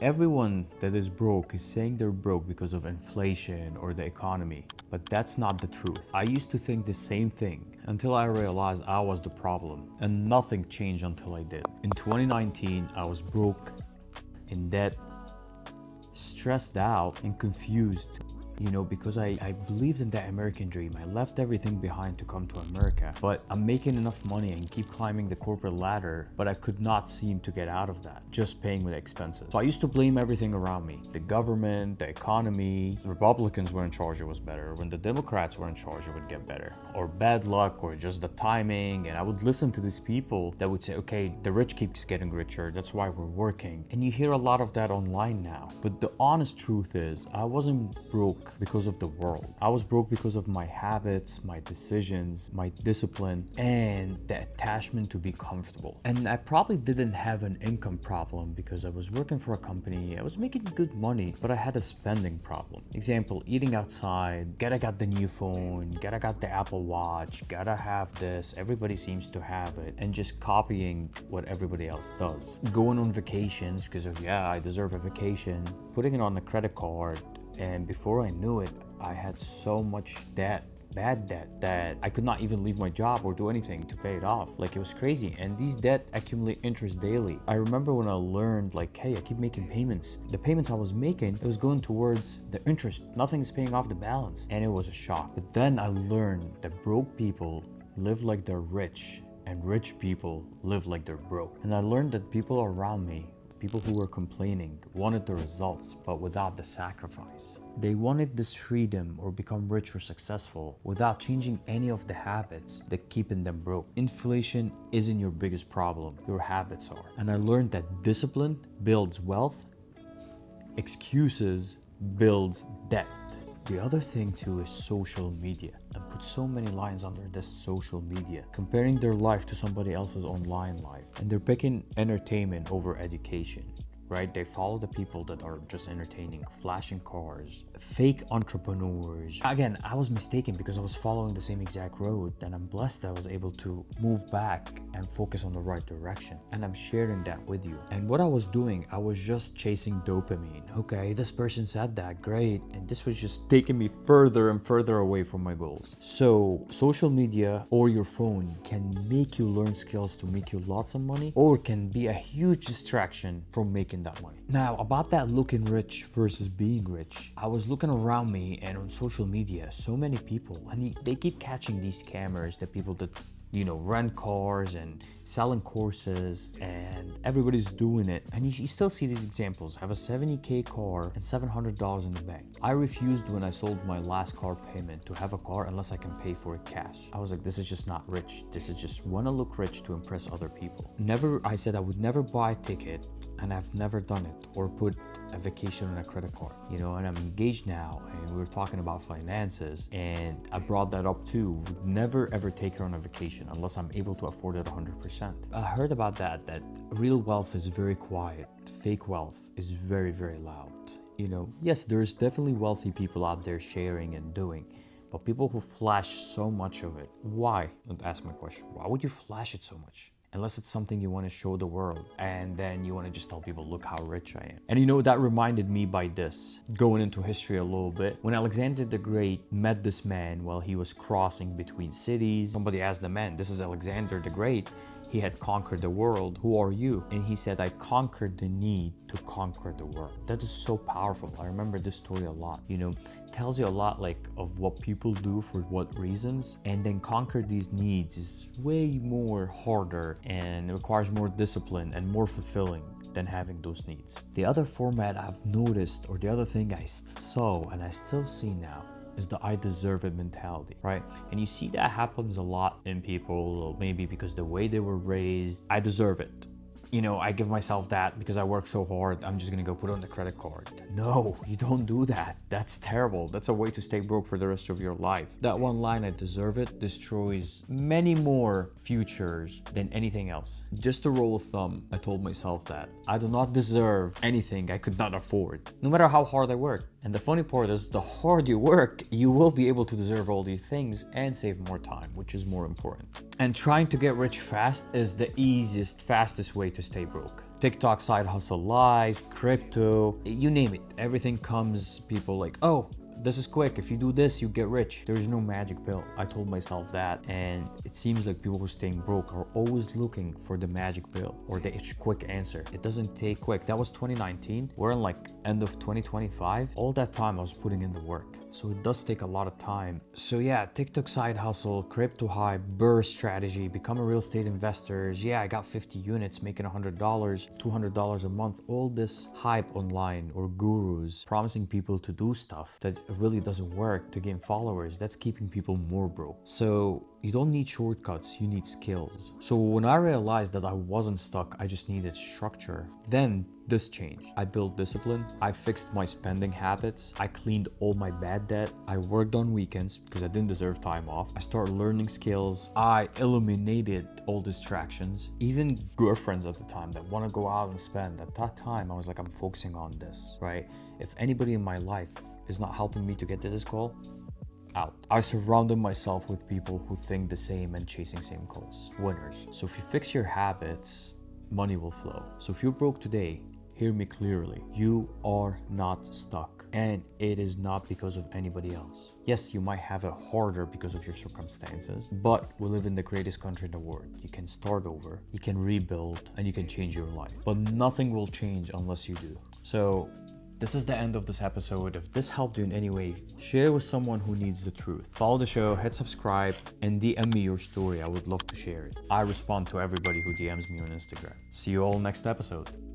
Everyone that is broke is saying they're broke because of inflation or the economy, but that's not the truth. I used to think the same thing until I realized I was the problem, and nothing changed until I did. In 2019, I was broke, in debt, stressed out, and confused. Because I believed in that American dream. I left everything behind to come to America, but I'm making enough money and keep climbing the corporate ladder, but I could not seem to get out of that, just paying with expenses. So I used to blame everything around me. The government, the economy, the Republicans were in charge, it was better. When the Democrats were in charge, it would get better. Or bad luck, or just the timing. And I would listen to these people that would say, okay, the rich keeps getting richer, that's why we're working. And you hear a lot of that online now. But the honest truth is, I wasn't broke because of the world. I was broke because of my habits, my decisions, my discipline, and the attachment to be comfortable. And I probably didn't have an income problem because I was working for a company, I was making good money, but I had a spending problem. Example, eating outside, gotta got the new phone, gotta got the Apple Watch, gotta have this, everybody seems to have it, and just copying what everybody else does. Going on vacations because of, yeah, I deserve a vacation, putting it on a credit card, and before I knew it, I had so much debt, bad debt, that I could not even leave my job or do anything to pay it off. Like, it was crazy. And these debt accumulate interest daily. I remember when I learned, like, hey, I keep making payments. The payments I was making, it was going towards the interest. Nothing is paying off the balance. And it was a shock. But then I learned that broke people live like they're rich, and rich people live like they're broke. And I learned that people around me, people who were complaining, wanted the results, but without the sacrifice. They wanted this freedom or become rich or successful without changing any of the habits that keeping them broke. Inflation isn't your biggest problem, your habits are. And I learned that discipline builds wealth, excuses builds debt. The other thing too is social media. I put so many lines under this social media, comparing their life to somebody else's online life. And they're picking entertainment over education, right? They follow the people that are just entertaining, flashing cars, fake entrepreneurs. Again, I was mistaken because I was following the same exact road, and I'm blessed that I was able to move back and focus on the right direction. And I'm sharing that with you. And what I was doing, I was just chasing dopamine. Okay, this person said that, great. And this was just taking me further and further away from my goals. So social media or your phone can make you learn skills to make you lots of money, or can be a huge distraction from making that money. Now, about that looking rich versus being rich, I was looking around me and on social media, so many people, and they keep catching these scammers, the people that rent cars and selling courses, and everybody's doing it. And you still see these examples, have a 70K car and $700 in the bank. I refused when I sold my last car payment to have a car unless I can pay for it cash. I was like, this is just not rich. This is just wanna look rich to impress other people. I said I would never buy a ticket, and I've never done it, or put a vacation on a credit card, and I'm engaged now, and we were talking about finances, and I brought that up too. Would never ever take her on a vacation unless I'm able to afford it 100%. I heard about that real wealth is very quiet, fake wealth is very, very loud. Yes, there's definitely wealthy people out there sharing and doing, but people who flash so much of it, why? Don't ask my question. Why would you flash it so much? Unless it's something you want to show the world, and then you want to just tell people, look how rich I am. And that reminded me by this, going into history a little bit. When Alexander the Great met this man while he was crossing between cities, somebody asked the man, this is Alexander the Great. He had conquered the world. Who are you? And he said, I conquered the need to conquer the world. That is so powerful. I remember this story a lot. Tells you a lot of what people do for what reasons, and then conquer these needs is way more harder and it requires more discipline and more fulfilling than having those needs. The other format I've noticed, or the other thing I saw and I still see now, is the I deserve it mentality, right? And you see that happens a lot in people, maybe because the way they were raised. I deserve it. I give myself that because I work so hard, I'm just gonna go put it on the credit card. No, you don't do that. That's terrible. That's a way to stay broke for the rest of your life. That one line, I deserve it, destroys many more futures than anything else. Just a rule of thumb, I told myself that I do not deserve anything I could not afford, no matter how hard I work. And the funny part is, the harder you work, you will be able to deserve all these things and save more time, which is more important. And trying to get rich fast is the easiest, fastest way to stay broke. TikTok side hustle lies, crypto, you name it. Everything comes, people like, oh, this is quick. If you do this, you get rich. There is no magic pill. I told myself that, and it seems like people who are staying broke are always looking for the magic pill or the quick answer. It doesn't take quick. That was 2019. We're in like end of 2025. All that time I was putting in the work. So it does take a lot of time. So yeah, TikTok side hustle, crypto hype, burst strategy, become a real estate investor. Yeah, I got 50 units making $100, $200 a month. All this hype online or gurus promising people to do stuff that really doesn't work to gain followers. That's keeping people more broke. So you don't need shortcuts, you need skills. So when I realized that I wasn't stuck, I just needed structure, then this changed. I built discipline, I fixed my spending habits, I cleaned all my bad debt, I worked on weekends because I didn't deserve time off, I started learning skills, I eliminated all distractions. Even girlfriends at the time that want to go out and spend, at that time I was like, I'm focusing on this, right? If anybody in my life is not helping me to get to this goal, out. I surrounded myself with people who think the same and chasing same goals, winners. So if you fix your habits, money will flow. So if you're broke today, hear me clearly. You are not stuck, and it is not because of anybody else. Yes, you might have it harder because of your circumstances, but we live in the greatest country in the world. You can start over, you can rebuild, and you can change your life. But nothing will change unless you do. So this is the end of this episode. If this helped you in any way, share it with someone who needs the truth. Follow the show, hit subscribe, and DM me your story. I would love to share it. I respond to everybody who DMs me on Instagram. See you all next episode.